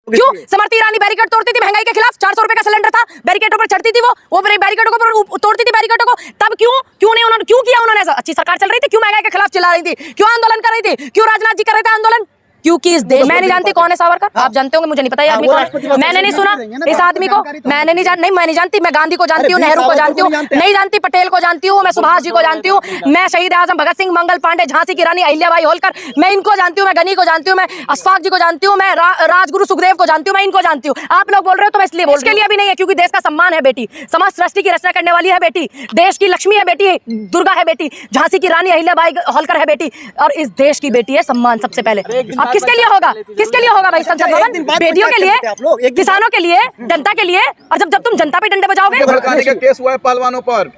क्यों? स्मृति ईरानी बैरिकेड तोड़ती थी महंगाई के खिलाफ, 400 रुपए का सिलेंडर था, बैरिकेडों पर चढ़ती थी, वो बैरिकेडों को तोड़ती थी बैरिकेडों को। तब क्यों नहीं उन्होंने क्यों किया? उन्होंने अच्छी सरकार चल रही थी, क्यों महंगाई के खिलाफ चिल्ला रही थी, क्यों आंदोलन कर रही थी, क्यों राजनाथ जी कर रहे थे आंदोलन? क्योंकि इस देश मैं नहीं जानती कौन है सावरकर, आप जानते होंगे, मुझे नहीं पता ये आदमी कौन है, मैंने नहीं सुना इस आदमी को, मैंने नहीं जान नहीं मैं नहीं जानती, मैं गांधी को जानती हूँ, नेहरू को जानती हूँ, नहीं जानती पटेल को जानती हूँ, मैं सुभाष जी को जानती हूँ, मैं शहीद आजम भगत सिंह, मंगल पांडे, झांसी की रानी अहिल्याबाई होलकर, मैं इनको जानती हूँ, मैं गनी को जानती हूँ, मैं अशफाक जी को जानती हूँ, मैं राजगुरु सुखदेव को जानती हूँ, मैं इनको जानती हूँ। आप लोग बोल रहे हो तो मैं इसलिए बोल, इसके लिए भी नहीं है क्योंकि देश का सम्मान है बेटी, समाज सृष्टि की रचना करने वाली है बेटी, देश की लक्ष्मी है बेटी, दुर्गा है बेटी, झांसी की रानी अहिल्याबाई होलकर है बेटी, और इस देश की बेटी है सम्मान सबसे पहले। अब किसके लिए होगा? किसके लिए होगा भाई संसद भवन? बेटियों के लिए, किसानों के लिए, जनता के लिए। और जब तुम जनता पे डंडे बजाओगे, केस हुआ है पहलवानों पर,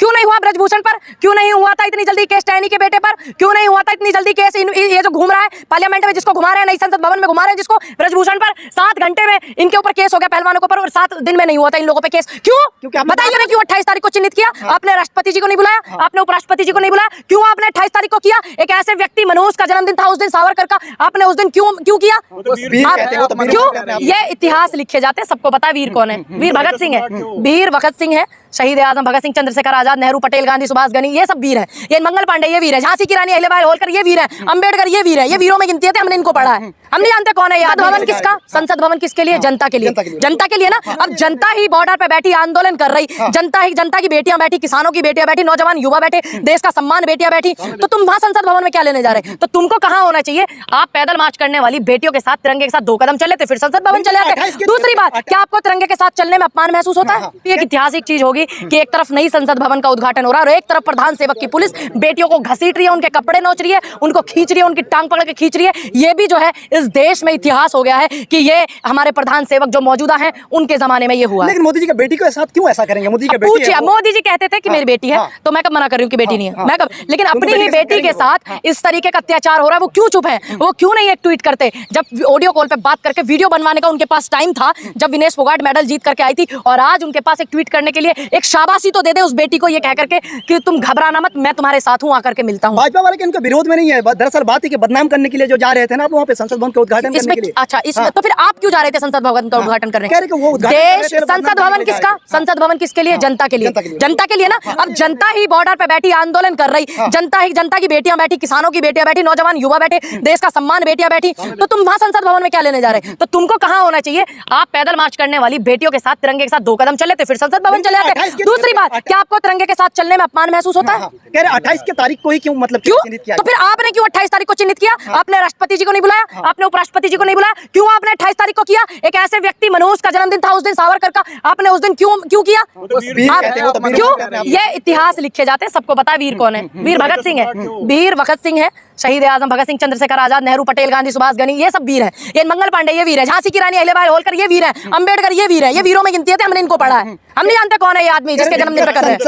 क्यों नहीं हुआ ब्रजभूषण पर? क्यों नहीं हुआ था इतनी जल्दी केस टहनी के बेटे पर? क्यों नहीं हुआ था इतनी जल्दी केस ये जो घूम रहा है पार्लियामेंट में, जिसको घुमा रहे हैं, नई संसद भवन में घुमा रहे हैं जिसको, ब्रजभूषण पर 7 घंटे में इनके ऊपर केस हो गया पहलवानों के ऊपर, और 7 दिन में नहीं हुआ था इन लोगों पे केस। क्यों? बताइए ना, क्यों 28 तारीख को चिन्हित किया? आपने राष्ट्रपति जी को नहीं बुलाया, आपने उपराष्ट्रपति जी को नहीं बुलाया, क्यों आपने 28 तारीख को किया? एक ऐसे व्यक्ति, मनोज का जन्मदिन था उस दिन, सावरकर का, आपने उस दिन क्यों किया? क्यों? ये इतिहास लिखे जाते हैं, सबको पता है वीर कौन है। वीर भगत सिंह है, वीर भगत सिंह है, शहीद आजम भगत सिंह, चंद्रशेखर आजाद, नेहरू, पटेल, गांधी, सुभाष, गनी, ये सब वीर है। ये मंगल पांडे ये वीर है, झांसी की रानी अहिल्याबाई होलकर ये वीर है, अंबेडकर ये वीर है, ये वीरों में गिनती है, हमने इनको पढ़ा है, हम नहीं जानते कौन है ये। भवन किसका? संसद भवन किसके लिए? जनता के लिए, जनता के लिए ना। अब जनता ही बॉर्डर पे बैठी आंदोलन कर रही, जनता की बेटियां बैठी, किसानों की बेटियां बैठी, नौजवान युवा बैठे, देश का सम्मान बेटियां बैठी, तो तुम वहां संसद भवन में क्या लेने जा रहे? तो तुमको कहां होना चाहिए? आप पैदल मार्च करने वाली बेटियों के साथ, तिरंगे के साथ 2 कदम चले थे, फिर संसद भवन चले आते। दूसरी बात, क्या आपको तिरंगे के साथ चलने में अपमान महसूस होता है? एक ऐतिहासिक चीज होगी कि एक तरफ नई संसद भवन का उद्घाटन हो रहा है और एक तरफ प्रधान सेवक की पुलिस बेटियों को घसीट रही है, उनके कपड़े नोच रही है, उनको खींच रही है, उनकी टांग पकड़ के खींच रही है। ये भी जो है इस देश में इतिहास हो गया है कि ये हमारे प्रधान सेवक जो मौजूदा हैं उनके जमाने में ये हुआ। लेकिन मोदी जी की बेटी के साथ क्यों ऐसा करेंगे? मोदी जी की बेटी है, मोदी जी कहते थे कि मेरी बेटी है, तो मैं कब मना कर रही हूँ कि बेटी नहीं है? मैं कब? लेकिन अपनी ही बेटी के साथ इस तरीके का अत्याचार हो रहा है, वो क्यों चुप है? वो क्यों नहीं एक ट्वीट करते? जब ऑडियो कॉल पे बात करके वीडियो बनवाने का उनके पास टाइम था, जब विनेश फोगाट मेडल जीत करके आई थी, और आज उनके पास एक ट्वीट करने के लिए एक शाबाशी तो दे दे उस बेटी को, ये कह करके कि तुम घबराना मत, मैं तुम्हारे साथ हूं, आकर के मिलता हूं। भाजपा वाले के उनके विरोध में नहीं है, दरअसल बात है कि बदनाम करने के लिए जो जा रहे थे ना वहाँ पे संसद भवन का उद्घाटन करने के लिए। अच्छा, इसमें तो फिर आप क्यों जा रहे थे संसद भवन का उद्घाटन करने? देश संसद भवन किसका? संसद भवन किसके लिए? जनता के लिए, जनता के लिए ना। अब जनता ही बॉर्डर पे बैठी आंदोलन कर रही, जनता की बेटियां बैठी, किसानों की बेटियां बैठी, नौजवान युवा बैठे, देश का सम्मान बेटियां बैठी, तो तुम वहां संसद भवन में क्या लेने जा रहे? तो तुमको कहां होना चाहिए? आप पैदल मार्च करने वाली बेटियों के साथ, तिरंगे के साथ 2 कदम चले थे, फिर संसद भवन चले आते। दूसरी बात, क्या आपको तिरंगे के साथ चलने में अपमान महसूस होता है? कह रहे 28 की तारीख को ही क्यों, मतलब क्यों? तो फिर आपने क्यों 28 तारीख को चिन्हित किया? आपने राष्ट्रपति जी को नहीं बुलाया, आपने उपराष्ट्रपति जी को नहीं बुलाया, क्यों आपने 28 तारीख को किया? एक ऐसे व्यक्ति, मनोज का जन्मदिन था उस दिन, सावरकर का, आपने उस दिन क्यों किया? क्यों? ये इतिहास लिखे जाते हैं, सबको पता है वीर कौन है। वीर भगत सिंह है, वीर भगत सिंह है, शहीद आजम भगत सिंह, चंद्रशेखर आजाद, नेहरू, पटेल, गांधी, सुभाष, गनी, ये सब वीर है। ये मंगल पांडे ये वीर है, झांसी की रानी अहिल्याबाई होलकर ये वीर है, अंबेडकर ये वीर है, ये वीरों में गिनती है, हमने इनको पढ़ा है, हम नहीं जानते कौन है ये आदमी जिसके जन्मदिन पे कर रहे हैं।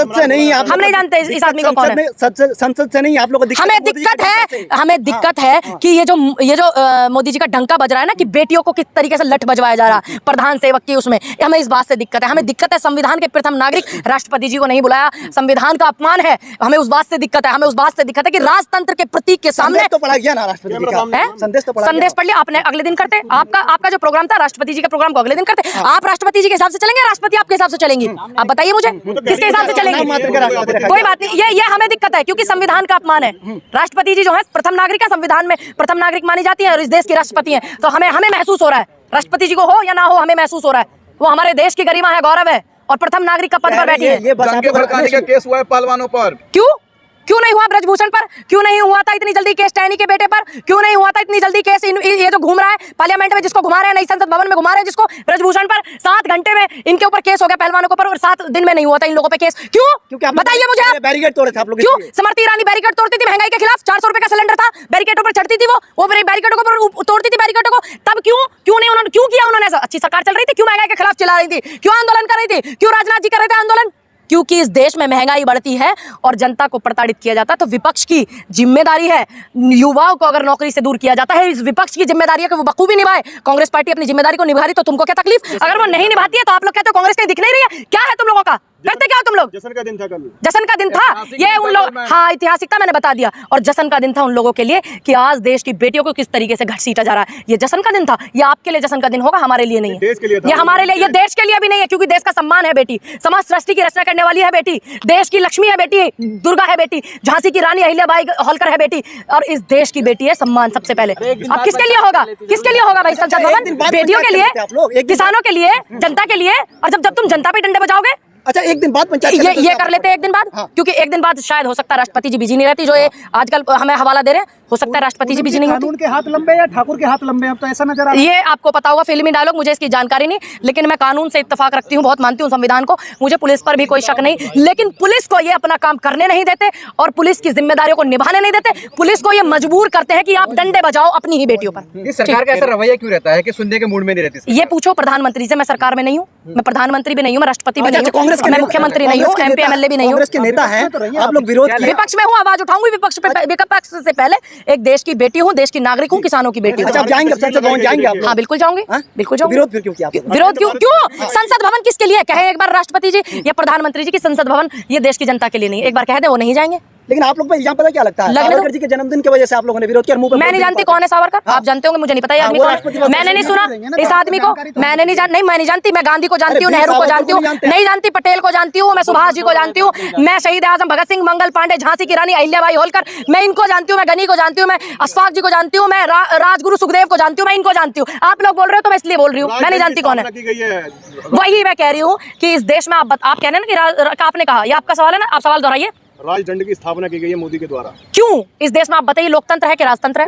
हम नहीं जानते इस आदमी को कौन है। संसद से नहीं आप लोग, हमें दिक्कत है कि ये जो मोदी जी का डंका बज रहा है ना, कि बेटियों को किस तरीके से लठ बजवाया जा रहा है प्रधान सेवक की, उसमें हमें इस बात से दिक्कत है। हमें दिक्कत है संविधान के प्रथम नागरिक राष्ट्रपति जी को नहीं बुलाया, संविधान का अपमान है, हमें उस बात से दिक्कत है। हमें उस बात से दिक्कत है कि राजतंत्र के प्रतीक के सामने तो पढ़ा गया ना राष्ट्रपति का संदेश पढ़ लिया आपने, अगले दिन करते। आपका जो प्रोग्राम था राष्ट्रपति जी के प्रोग्राम को अगले दिन करते। आप राष्ट्रपति जी के हिसाब से चलेंगे, राष्ट्रपति आपके हिसाब से चलेंगी? आप बताइए मुझे किसके हिसाब से चलेंगे? कोई बात नहीं, ये हमें दिक्कत है क्योंकि संविधान का अपमान है। राष्ट्रपति जी जो है प्रथम नागरिक है, संविधान में प्रथम नागरिक मानी जाती है और इस देश की राष्ट्रपति है, तो हमें महसूस हो रहा है, राष्ट्रपति जी को हो या ना हो, हमें महसूस हो रहा है वो हमारे देश की गरिमा है, गौरव है, और प्रथम नागरिक का पद पर बैठी है। दंगे भड़काने का केस हुआ है पहलवानों पर, क्यों नहीं हुआ ब्रजभूषण पर? क्यों नहीं हुआ था इतनी जल्दी केस टहनी के बेटे पर? क्यों नहीं हुआ था इतनी जल्दी केस ये जो घूम रहा है पार्लियामेंट में, जिसको घुमा रहे हैं, नई संसद भवन में घुमा रहे हैं जिसको, ब्रजभूषण पर 7 घंटे में इनके ऊपर केस हो गया पहलवानों के ऊपर, और 7 दिन में नहीं हुआ था इन लोगों पे केस। क्यों? बताइए मुझे आप। बैरिकेड तोड़े थे आप लोग? क्यों? स्मृति ईरानी बैरिकेड तोड़ती थी महंगाई के खिलाफ, 400 रुपए का सिलेंडर था, बैरिकेडों पर चढ़ती थी, वो बैरिकेडों को तोड़ती थी बैरिकेडों को। तब क्यों नहीं उन्होंने क्यों किया? उन्होंने अच्छी सरकार चल रही थी, क्यों महंगाई के खिलाफ चिल्ला रही थी, क्यों आंदोलन कर रही थी, क्यों राजनाथ जी कर रहे थे आंदोलन? क्योंकि इस देश में महंगाई बढ़ती है और जनता को प्रताड़ित किया जाता है, तो विपक्ष की जिम्मेदारी है, युवाओं को अगर नौकरी से दूर किया जाता है, इस विपक्ष की जिम्मेदारी है कि वो बखूबी निभाए। कांग्रेस पार्टी अपनी जिम्मेदारी को निभा रही, तो तुमको क्या तकलीफ? अगर वो नहीं निभाती है तो आप लोग कहते हो कांग्रेस कहीं दिख नहीं रही है, क्या है तुम लोगों का? करते क्या हो तुम लोग? जश्न का दिन था कल। जश्न का दिन था ये उन लोग, हाँ ऐतिहासिक था, मैंने बता दिया। और जश्न का दिन था उन लोगों के लिए कि आज देश की बेटियों को किस तरीके से घसीटा जा रहा है। ये जश्न का दिन था। ये आपके लिए जश्न का दिन होगा, हमारे लिए नहीं है। देश के लिए था। ये हमारे लिए, ये देश के लिए भी नहीं है, क्योंकि देश का सम्मान है बेटी, समाज सृष्टि की रचना करने वाली है बेटी, देश की लक्ष्मी है बेटी, दुर्गा है बेटी, झांसी की रानी अहिल्याबाई होलकर है बेटी, और इस देश की बेटी है। सम्मान सबसे पहले अब किसके लिए होगा? किसके लिए होगा भाई संसद भवन? बेटियों के लिए, किसानों के लिए, जनता के लिए। और जब तुम जनता पे डंडे बजाओगे, अच्छा एक दिन बाद पंचायत ये कर लेते हैं एक दिन बाद, क्योंकि एक दिन बाद शायद हो सकता है राष्ट्रपति जी बिजी नहीं रहती, जो ये आजकल हमें हवाला दे रहे हैं, हो सकता है राष्ट्रपति जी बिजी नहीं होती। कानून के हाथ लंबे या ठाकुर के हाथ लंबे, अब तो ऐसा नजर आ रहा है। ये आपको पता होगा, फिल्मी डायलॉग, मुझे इसकी जानकारी नहीं, लेकिन मैं कानून से इत्तेफाक रखती हूँ, बहुत मानती हूँ संविधान को, मुझे पुलिस पर भी कोई शक नहीं, लेकिन पुलिस को ये अपना काम करने नहीं देते और पुलिस की जिम्मेदारियों को निभाने नहीं देते। पुलिस को ये मजबूर करते हैं कि आप डंडे बजाओ अपनी ही बेटियों पर। सरकार का ऐसा रवैया क्यों रहता है कि सुनने के मूड में नहीं रहती? ये पूछो प्रधानमंत्री से, मैं सरकार में नहीं हूँ, मैं प्रधानमंत्री भी नहीं हूँ, मैं राष्ट्रपति भी नहीं हूँ, कांग्रेस के मैं मुख्यमंत्री नहीं हूँ, MP MLA भी नहीं हूँ, कांग्रेस के नेता हैं आप लोग, विरोध किया। विपक्ष में हूँ, आवाज उठाऊंगी विपक्ष से पहले। एक देश की बेटी हूँ, देश की नागरिक हूँ, किसानों की बेटी हूँ। अच्छा आप जाएंगे संसद भवन जाएंगे आप? हाँ बिल्कुल जाऊंगी, बिल्कुल जाऊंगी। विरोध फिर क्यों किया? विरोध क्यों? संसद भवन किसके लिए? कहे एक बार राष्ट्रपति जी या प्रधानमंत्री जी की संसद भवन ये देश की जनता के लिए नहीं, एक बार कह दे वो नहीं जाएंगे। लेकिन आप लोग को इल्जाम पता क्या लगता है? सावरकर जी के जन्मदिन की वजह से आप लोगों ने विरोध किया। मैं नहीं जानती कौन है सावरकर, आप जानते होंगे, मुझे नहीं पता ये आदमी कौन है। मैंने नहीं सुना इस आदमी को, मैंने नहीं जान, नहीं मैं नहीं जानती। मैं गांधी को जानती हूँ, नेहरू को जानती हूँ, नहीं जानती पटेल को जानती हूँ, मैं सुभाष जी को जानती हूँ, मैं शहीद आजम भगत सिंह, मंगल पांडे, झांसी की रानी अहिल्याबाई होलकर, मैं इनको जानती हूँ, मैं गनी को जानती हूँ, मैं अशफाक जी को जानती हूँ, मैं राजगुरु सुखदेव को जानती हूँ, मैं इनको जानती हूँ। आप लोग बोल रहे हो तो मैं इसलिए बोल रही हूँ, मैं नहीं जानती कौन है। वही मैं कह रही हूँ कि इस देश में आप कह रहे हैं ना कि आपने कहा, ये आपका सवाल है ना, आप सवाल दोहराइए। राजदंड की स्थापना की गई है मोदी के द्वारा। क्यों इस देश में? आप बताइए, लोकतंत्र है कि राजतंत्र है?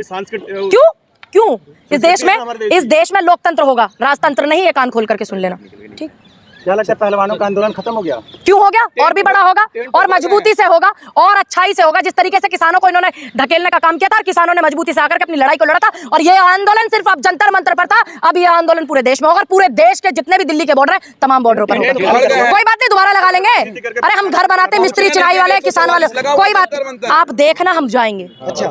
क्यों इस देश में लोकतंत्र होगा, राजतंत्र नहीं है? कान खोल करके सुन लेना, ठीक? क्या लगता है पहलवानों का आंदोलन खत्म हो गया? क्यों हो गया? और भी बड़ा होगा, और मजबूती से होगा, और अच्छाई से होगा। जिस तरीके से किसानों को इन्होंने ढकेलने का काम किया था और किसानों ने मजबूती से आकर के अपनी लड़ाई को लड़ा था, और ये आंदोलन सिर्फ अब जंतर मंतर पर था, अब ये आंदोलन पूरे देश में होगा, पूरे देश के जितने भी दिल्ली के बॉर्डर है तमाम बॉर्डरों पर होगा। कोई बात नहीं, दोबारा लगा लेंगे। अरे हम घर बनाते, मिस्त्री चिनाई वाले, किसान वाले, कोई बात, आप देखना हम जाएंगे।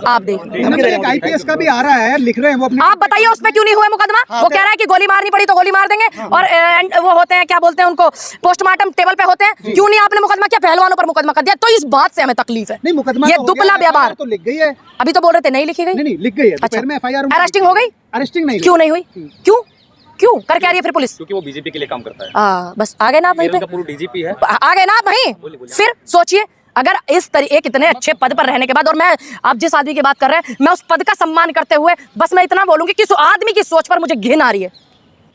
आप देखना, IPS का भी आ रहा है, लिख रहे हैं वो अपने। आप बताइए उसमें क्यों नहीं हुआ मुकदमा? वो कह रहा है कि गोली मारनी पड़ी तो गोली मार देंगे, और वो होते हैं, क्या बोलते हैं उनको, पोस्टमार्टम टेबल पे होते हैं। क्यों नहीं आपने मुकदमा किया? पहलवानों पर मुकदमा कर दिया। तो इस बात से हमें तकलीफ है। नहीं मुकदमा ये तो दुबला व्यवहार तो लिख गई है। अभी तो बोल रहे थे नहीं लिखी गई। नहीं लिख गई है। अच्छा, में FIR अरेस्टिंग हो गई? अरेस्टिंग नहीं, क्यों नहीं हुई? क्यों कर क्या रही है फिर पुलिस? क्योंकि वो बीजेपी के लिए काम करता है। बस आ गए ना आप वहीं पे, पूरा DGP है, आ गए ना आप वहीं। फिर सोचिए, अगर इस तरीके इतने अच्छे पद पर रहने के बाद, और मैं आप जिस आदमी की बात कर रहे हैं, मैं उस पद का सम्मान करते हुए बस मैं इतना बोलूंगी कि उस आदमी की सोच पर मुझे घिन आ रही है।